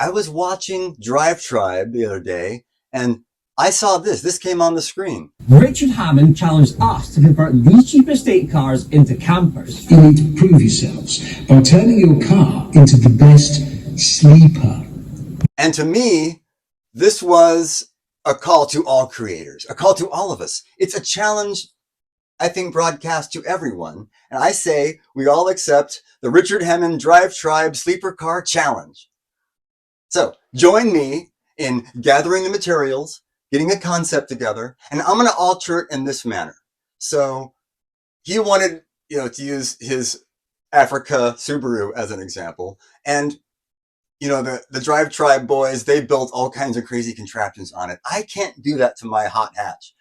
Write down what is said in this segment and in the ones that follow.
I was watching DRIVETRIBE the other day, and I saw this. This came on the screen. Richard Hammond challenged us to convert these cheap estate cars into campers. You need to prove yourselves by turning your car into the best sleeper. And to me, this was a call to all creators, a call to all of us. It's a challenge, I think, broadcast to everyone. And I say we all accept the Richard Hammond DRIVETRIBE Sleeper Car Challenge. So join me in gathering the materials, getting a concept together, and I'm going to alter it in this manner. So he wanted, to use his Africa Subaru as an example. And, the DRIVETRIBE boys, they built all kinds of crazy contraptions on it. I can't do that to my hot hatch.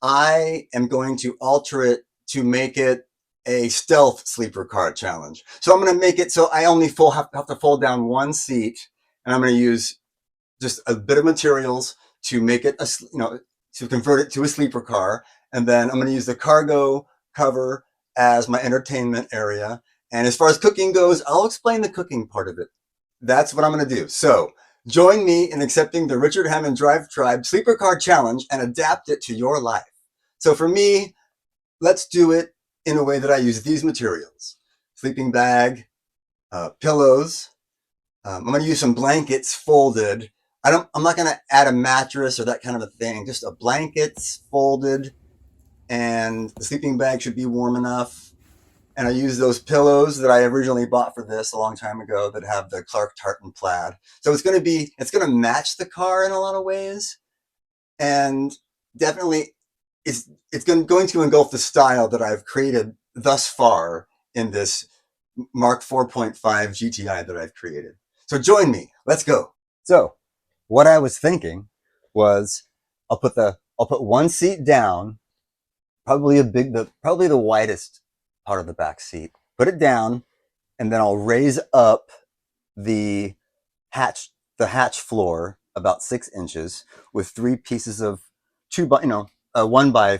I am going to alter it to make it a stealth sleeper car challenge. So I'm going to make it so I only have to fold down one seat, and I'm going to use just a bit of materials to make it to convert it to a sleeper car. And then I'm going to use the cargo cover as my entertainment area. And as far as cooking goes, I'll explain the cooking part of it. That's what I'm going to do. So join me in accepting the Richard Hammond DRIVETRIBE Sleeper Car Challenge and adapt it to your life. So for me, let's do it in a way that I use these materials. Sleeping bag, pillows. I'm going to use some blankets folded. I'm not going to add a mattress or that kind of a thing. Just a blankets folded, and the sleeping bag should be warm enough. And I use those pillows that I originally bought for this a long time ago that have the Clark tartan plaid. So it's going to match the car in a lot of ways. And definitely it's going to engulf the style that I've created thus far in this Mark 4.5 GTI that I've created. So join me. Let's go. So what I was thinking was I'll put one seat down, probably the widest part of the back seat, put it down, and then I'll raise up the hatch floor about 6 inches with 3 pieces of 1 by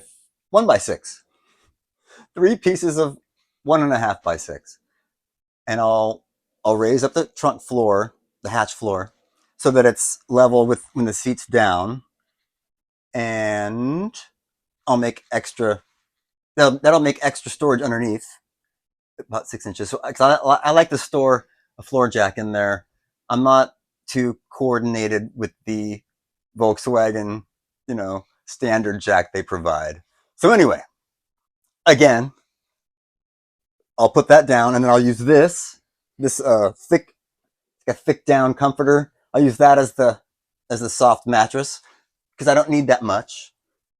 6, 3 pieces of 1.5 by 6, and I'll raise up the trunk floor, the hatch floor, so that it's level with when the seat's down, and I'll make extra. That'll make extra storage underneath, about 6 inches. So I like to store a floor jack in there. I'm not too coordinated with the Volkswagen, standard jack they provide. So anyway, again, I'll put that down, and then I'll use this thick down comforter. I'll use that as the soft mattress because I don't need that much.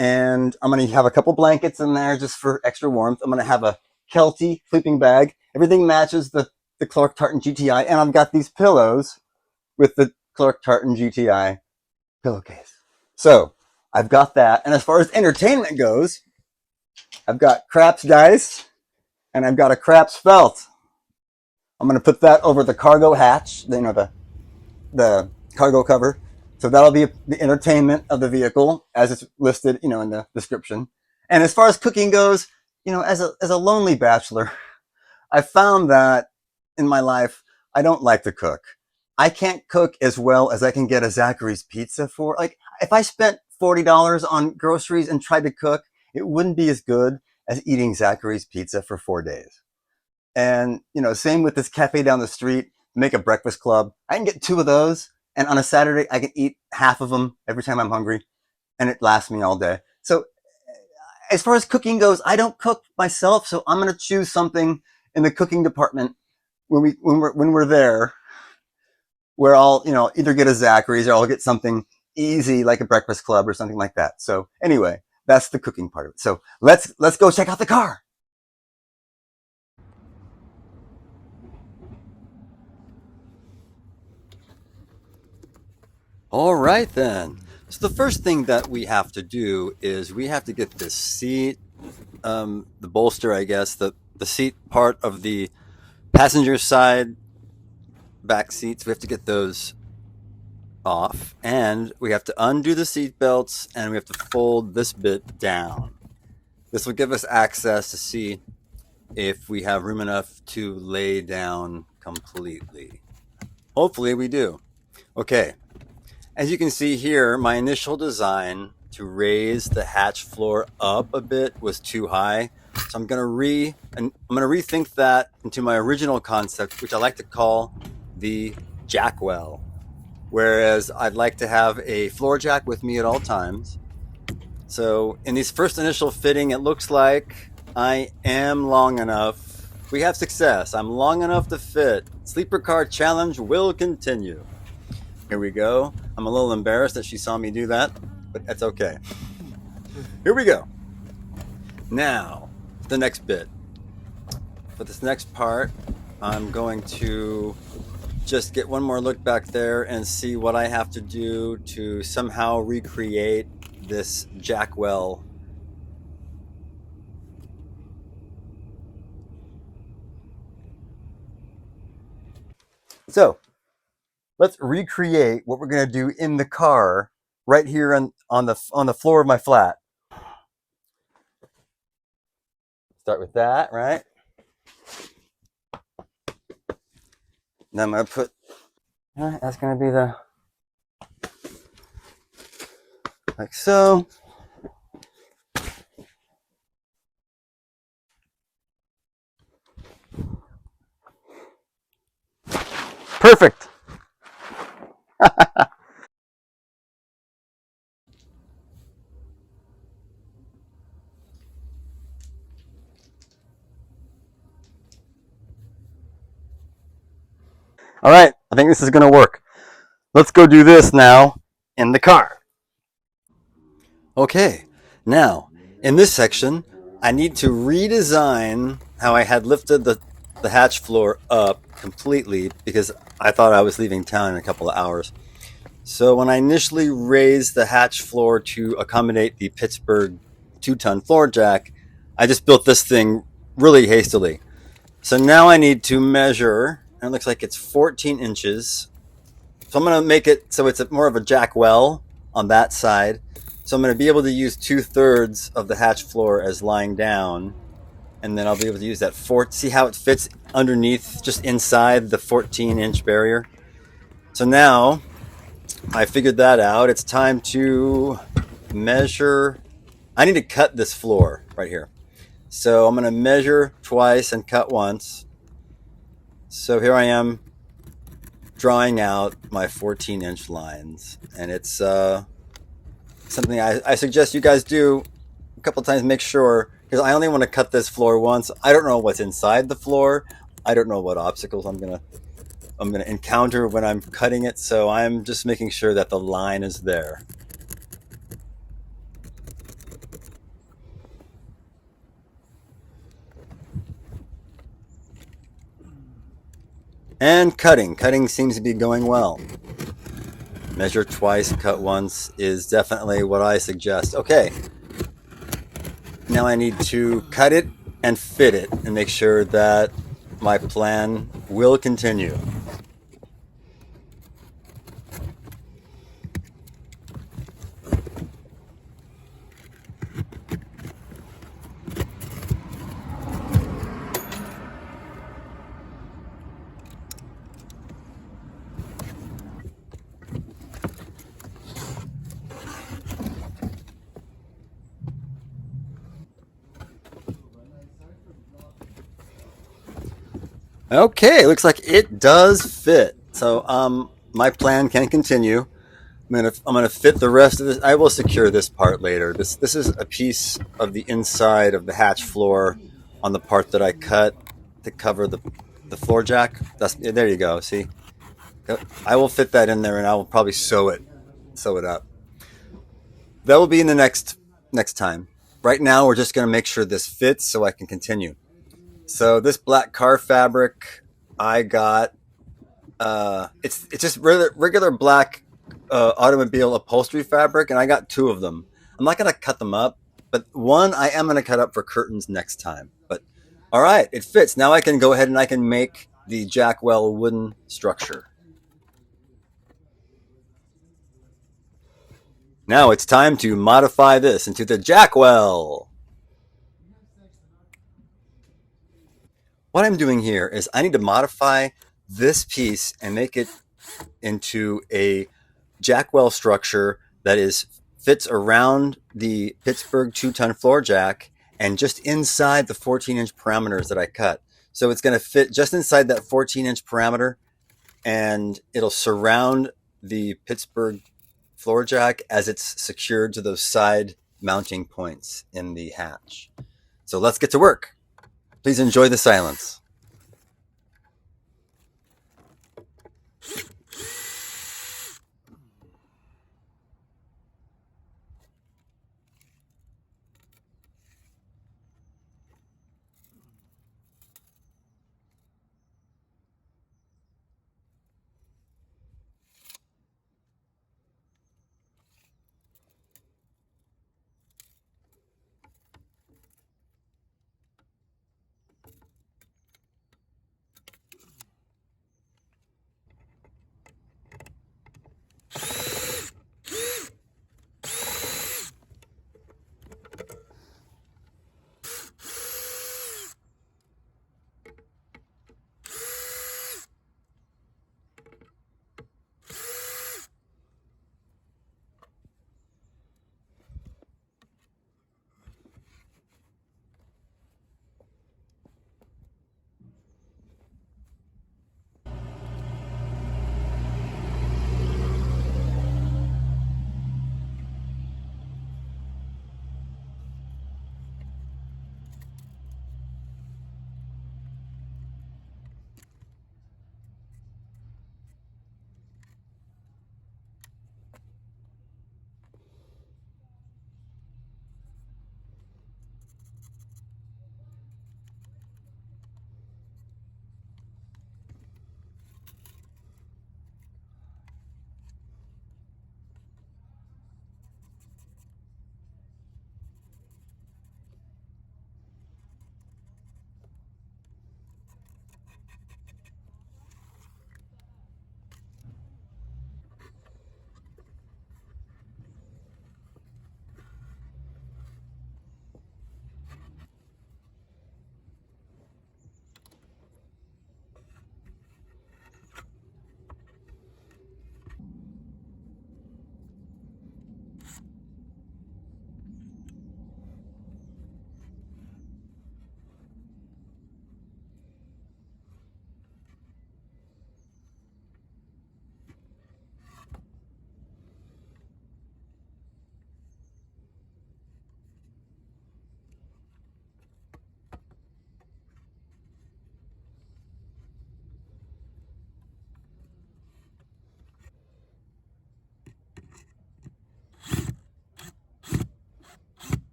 And I'm going to have a couple blankets in there just for extra warmth. I'm going to have a Kelty sleeping bag. Everything matches the Clark Tartan GTI. And I've got these pillows with the Clark Tartan GTI pillowcase. So I've got that. And as far as entertainment goes, I've got craps dice and I've got a craps felt. I'm going to put that over the cargo hatch, the cargo cover. So that'll be the entertainment of the vehicle as it's listed, in the description. And as far as cooking goes, as a lonely bachelor, I found that in my life, I don't like to cook. I can't cook as well as I can get a Zachary's pizza for. Like, if I spent $40 on groceries and tried to cook, it wouldn't be as good as eating Zachary's pizza for 4 days. And, same with this cafe down the street, Make a Breakfast Club. I can get 2 of those. And on a Saturday, I can eat half of them every time I'm hungry, and it lasts me all day. So as far as cooking goes, I don't cook myself, so I'm going to choose something in the cooking department when we're there, where I'll either get a Zachary's or I'll get something easy like a Breakfast Club or something like that. So anyway, that's the cooking part of it. So let's go check out the car. All right, then. So the first thing that we have to do is we have to get this seat, the bolster, I guess, the seat part of the passenger side back seats. We have to get those off, and we have to undo the seat belts, and we have to fold this bit down. This will give us access to see if we have room enough to lay down completely. Hopefully we do. Okay, as you can see here, my initial design to raise the hatch floor up a bit was too high. So I'm gonna rethink that into my original concept, which I like to call the JackWell. Whereas I'd like to have a floor jack with me at all times. So in this first initial fitting, it looks like I am long enough. We have success. I'm long enough to fit. Sleeper car challenge will continue. Here we go. I'm a little embarrassed that she saw me do that, but that's okay. Here we go. Now, the next bit. For this next part, I'm going to just get one more look back there and see what I have to do to somehow recreate this JackWell. So let's recreate what we're going to do in the car right here on the floor of my flat. Start with that, right? Then I'm going to put, that's going to be the, like so. Perfect. All right, I think this is going to work. Let's go do this now in the car. Okay, now in this section, I need to redesign how I had lifted the hatch floor up completely because I thought I was leaving town in a couple of hours. So when I initially raised the hatch floor to accommodate the Pittsburgh 2-ton floor jack, I just built this thing really hastily. So now I need to measure, and it looks like it's 14 inches. So I'm going to make it so it's more of a JackWell on that side. So I'm going to be able to use 2/3 of the hatch floor as lying down. And then I'll be able to use that see how it fits underneath, just inside the 14-inch barrier. So now I figured that out. It's time to measure. I need to cut this floor right here. So I'm going to measure twice and cut once. So here I am drawing out my 14-inch lines. And it's something I suggest you guys do a couple times. Make sure, because I only want to cut this floor once. I don't know what's inside the floor. I don't know what obstacles I'm gonna encounter when I'm cutting it. So I'm just making sure that the line is there. And cutting seems to be going well. Measure twice, cut once is definitely what I suggest. Okay, now I need to cut it and fit it and make sure that my plan will continue. Okay, looks like it does fit. So my plan can continue. I'm gonna fit the rest of this. I will secure this part later. This is a piece of the inside of the hatch floor on the part that I cut to cover the floor jack. There you go. See, I will fit that in there, and I will probably sew it up. That will be in the next time. Right now, we're just gonna make sure this fits so I can continue. So this black car fabric I got, it's just regular black automobile upholstery fabric, and I got 2 of them. I'm not going to cut them up, but one I am going to cut up for curtains next time. But all right, it fits. Now I can go ahead and I can make the JackWell wooden structure. Now it's time to modify this into the JackWell. What I'm doing here is I need to modify this piece and make it into a JackWell structure that fits around the Pittsburgh 2-ton floor jack and just inside the 14-inch parameters that I cut. So it's going to fit just inside that 14-inch parameter, and it'll surround the Pittsburgh floor jack as it's secured to those side mounting points in the hatch. So let's get to work. Please enjoy the silence.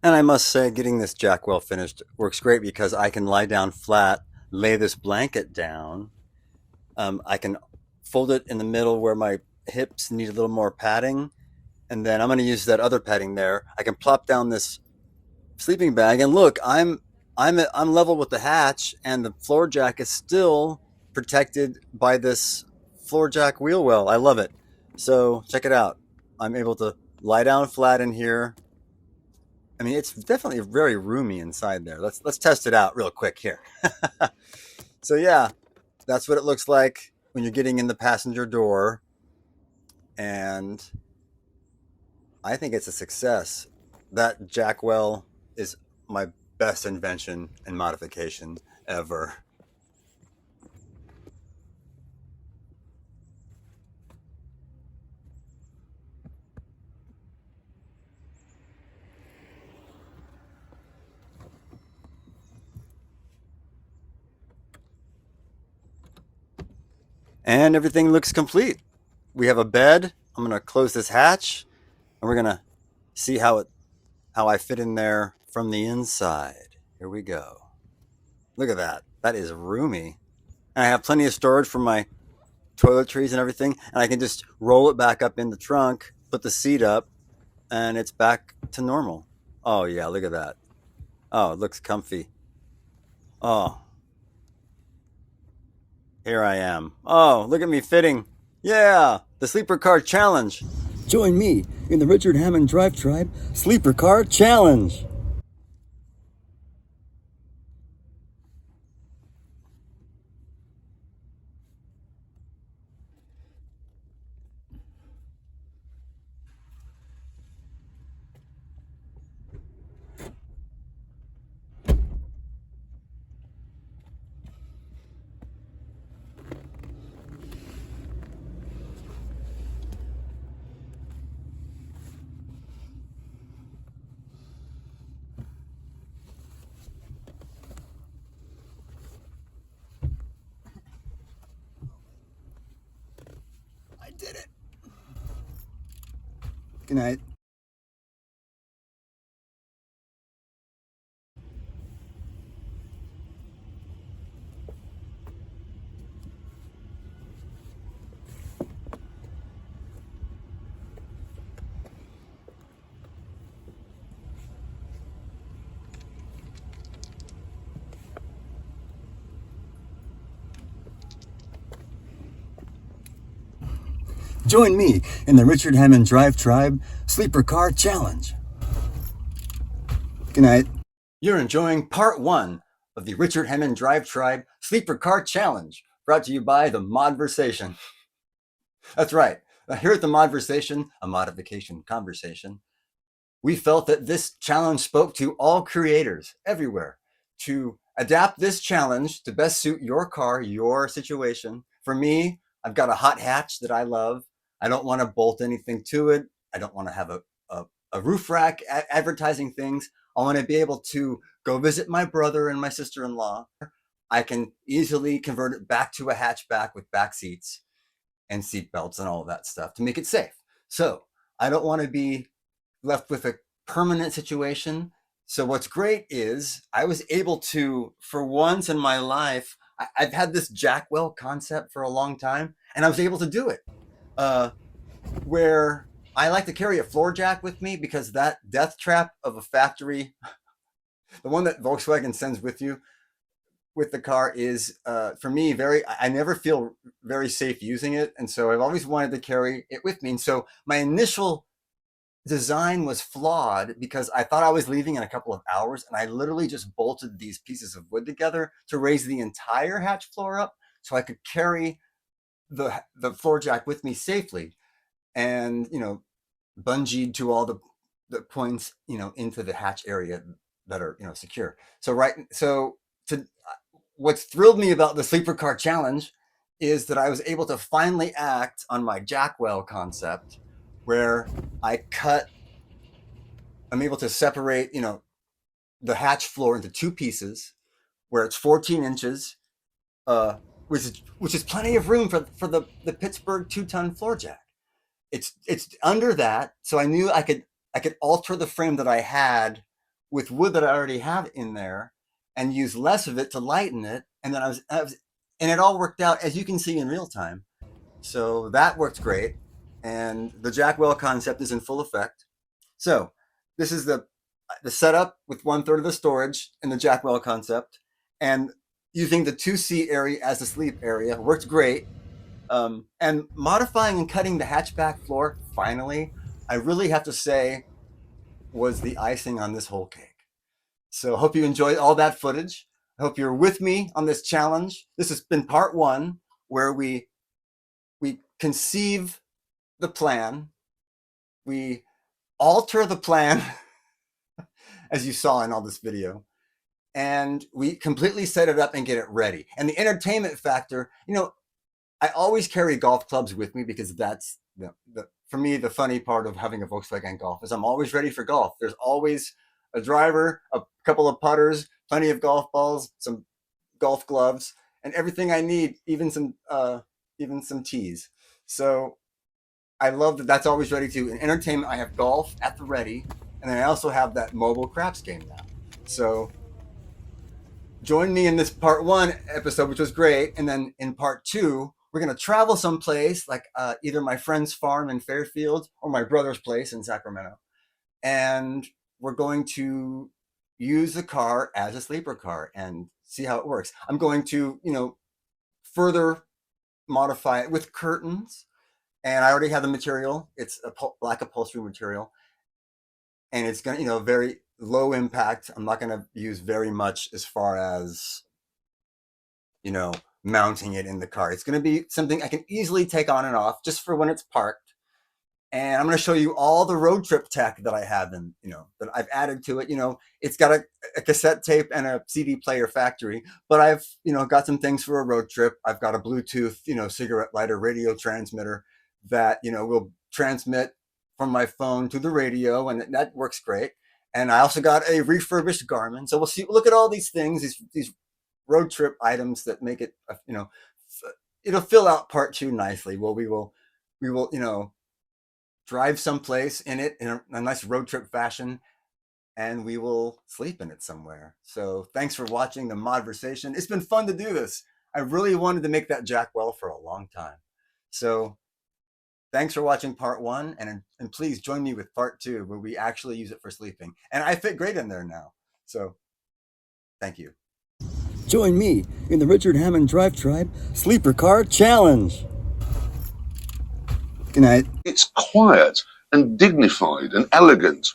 And I must say, getting this JackWell finished works great because I can lie down flat, lay this blanket down. I can fold it in the middle where my hips need a little more padding. And then I'm going to use that other padding there. I can plop down this sleeping bag, and look, I'm level with the hatch, and the floor jack is still protected by this floor jack wheel well. I love it. So check it out. I'm able to lie down flat in here. I mean, it's definitely very roomy inside there. Let's test it out real quick here. So yeah, that's what it looks like when you're getting in the passenger door, and I think it's a success. That JackWell is my best invention and modification ever. And everything looks complete. We have a bed. I'm going to close this hatch, and we're going to see how I fit in there from the inside. Here we go. Look at that. That is roomy. And I have plenty of storage for my toiletries and everything, and I can just roll it back up in the trunk, put the seat up, and it's back to normal. Oh yeah, look at that. Oh, it looks comfy. Oh, here I am. Oh, look at me fitting. Yeah, the sleeper car challenge. Join me in the Richard Hammond DRIVETRIBE sleeper car challenge. I did it. Good night. Join me in the Richard Hammond DRIVETRIBE sleeper car challenge. Good night. You're enjoying part 1 of the Richard Hammond DRIVETRIBE sleeper car challenge, brought to you by the MODversation. That's right. Here at the MODversation, a modification conversation, we felt that this challenge spoke to all creators everywhere to adapt this challenge to best suit your car, your situation. For me, I've got a hot hatch that I love. I don't want to bolt anything to it. I don't want to have a roof rack advertising things. I want to be able to go visit my brother and my sister-in-law. I can easily convert it back to a hatchback with back seats and seat belts and all of that stuff to make it safe. So I don't want to be left with a permanent situation. So what's great is I was able to, for once in my life, I've had this JackWell concept for a long time, and I was able to do it. Where I like to carry a floor jack with me because that death trap of a factory, the one that Volkswagen sends with you with the car, is for me I never feel very safe using it, and so I've always wanted to carry it with me. And so my initial design was flawed because I thought I was leaving in a couple of hours, and I literally just bolted these pieces of wood together to raise the entire hatch floor up so I could carry the floor jack with me safely, and bungeed to all the points into the hatch area that are secure. So what's thrilled me about the sleeper car challenge is that I was able to finally act on my JackWell concept, where I'm able to separate the hatch floor into 2 pieces, where it's 14 inches, which is plenty of room for the Pittsburgh 2-ton floor jack. It's under that, so I knew I could alter the frame that I had with wood that I already have in there and use less of it to lighten it. And then and it all worked out, as you can see, in real time. So that worked great. And the JackWell concept is in full effect. So this is the setup with 1/3 of the storage in the JackWell concept. And using the 2-seat area as the sleep area worked great. And modifying and cutting the hatchback floor, finally, I really have to say, was the icing on this whole cake. So I hope you enjoyed all that footage. I hope you're with me on this challenge. This has been part 1, where we conceive the plan, we alter the plan, as you saw in all this video, and we completely set it up and get it ready. And the entertainment factor, I always carry golf clubs with me, because that's for me, the funny part of having a Volkswagen Golf is I'm always ready for golf. There's always a driver, a couple of putters, plenty of golf balls, some golf gloves, and everything I need, even some tees. So I love that that's always ready too. In entertainment, I have golf at the ready, and then I also have that mobile craps game now. So join me in this part 1 episode, which was great. And then in part 2, we're going to travel someplace like either my friend's farm in Fairfield or my brother's place in Sacramento. And we're going to use the car as a sleeper car and see how it works. I'm going to, further modify it with curtains. And I already have the material. It's a black upholstery material. And it's going to, very low impact. I'm not going to use very much as far as, mounting it in the car. It's going to be something I can easily take on and off just for when it's parked. And I'm going to show you all the road trip tech that I have and, that I've added to it. It's got a cassette tape and a CD player factory, but I've, got some things for a road trip. I've got a Bluetooth, cigarette lighter radio transmitter that, will transmit from my phone to the radio, and that works great. And I also got a refurbished Garmin. So we'll see, look at all these things, these road trip items that make it, it'll fill out part 2 nicely. Well, we will, drive someplace in it in a nice road trip fashion, and we will sleep in it somewhere. So thanks for watching the MODversation. It's been fun to do this. I really wanted to make that JackWell for a long time. So thanks for watching part 1, and please join me with part 2, where we actually use it for sleeping. And I fit great in there now. So thank you. Join me in the Richard Hammond DRIVETRIBE Sleeper Car Challenge. Good night. It's quiet and dignified and elegant.